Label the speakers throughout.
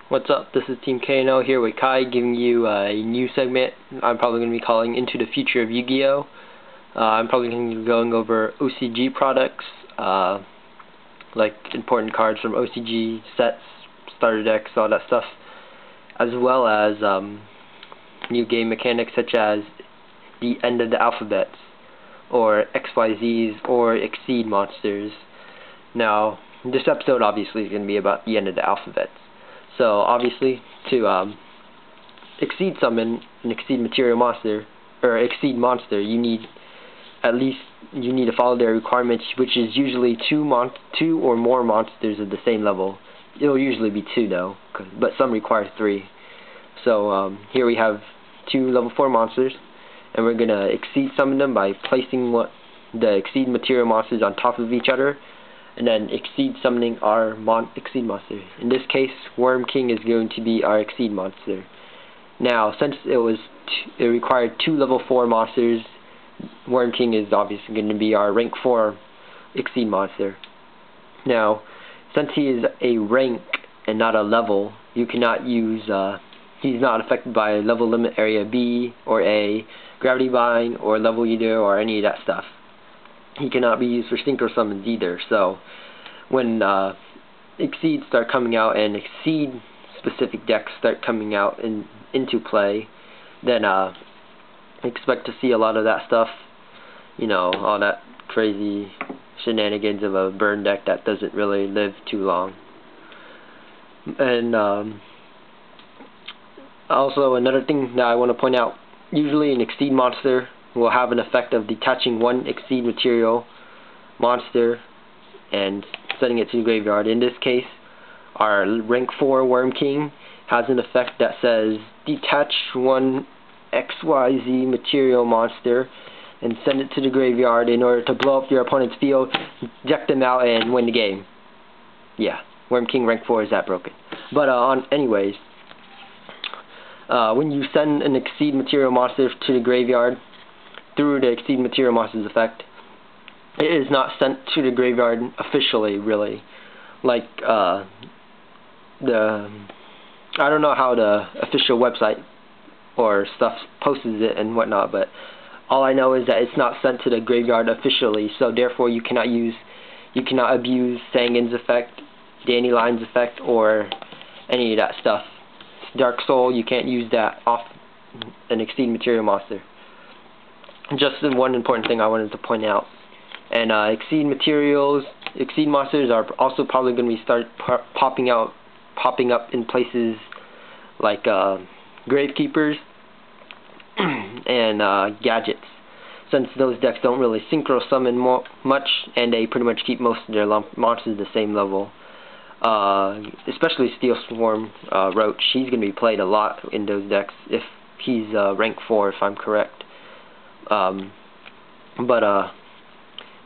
Speaker 1: What's up? This is TeamKnL here with Kai, giving you a new segment I'm probably going to be calling Into the Future of Yu-Gi-Oh! I'm probably going to be going over OCG products, like important cards from OCG, sets, starter decks, all that stuff, as well as new game mechanics such as the end of the alphabets, or XYZs, or exceed monsters. Now, this episode obviously is going to be about the end of the alphabets. So obviously, to exceed summon an exceed material monster or exceed monster, you need to follow their requirements, which is usually two or more monsters of the same level. It'll usually be 2 though, but some require 3. So here we have 2 level 4 monsters, and we're gonna exceed summon them by placing the exceed material monsters on top of each other, and then exceed summoning our exceed monster. In this case, Worm King is going to be our exceed monster. Now, since it required 2 level 4 monsters, Worm King is obviously going to be our rank 4 exceed monster. Now, since he is a rank and not a level, you cannot use, he's not affected by level limit area B or A, gravity bind, or level eater, or any of that stuff. He cannot be used for synchro summons either. So when exceeds start coming out and exceed specific decks start coming out into play, then expect to see a lot of that stuff, you know, all that crazy shenanigans of a burn deck that doesn't really live too long. And also another thing that I want to point out, usually an exceed monster will have an effect of detaching 1 exceed material monster and sending it to the graveyard. In this case, our rank 4 Worm King has an effect that says detach 1 XYZ material monster and send it to the graveyard in order to blow up your opponent's field, deck them out, and win the game. Yeah, Worm King rank 4 is that broken. But anyways, when you send an exceed material monster to the graveyard through the exceed material monster's effect, it is not sent to the graveyard officially, really. Like I don't know how the official website or stuff posts it and whatnot, but all I know is that it's not sent to the graveyard officially. So therefore, you cannot abuse Sangin's effect, Dandelion's effect, or any of that stuff. Dark Soul, you can't use that off an exceed material monster. Just one important thing I wanted to point out. And exceed monsters are also probably going to be popping up in places like Gravekeepers and Gadgets, since those decks don't really synchro summon much, and they pretty much keep most of their monsters the same level. Especially Steel Swarm Roach, he's going to be played a lot in those decks if he's rank 4, if I'm correct.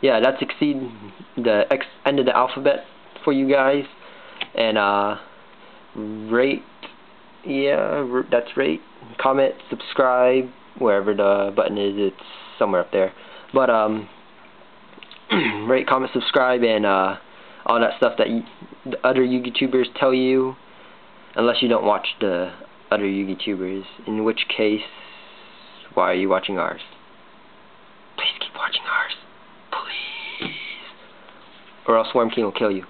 Speaker 1: Yeah, that's exceed the end of the alphabet for you guys, and rate, yeah, that's rate, comment, subscribe, wherever the button is, it's somewhere up there. But rate, comment, subscribe, and all that stuff that the other YouTubers tell you, unless you don't watch the other YouTubers, in which case, why are you watching ours? Please keep watching ours. Please. Or else Worm King will kill you.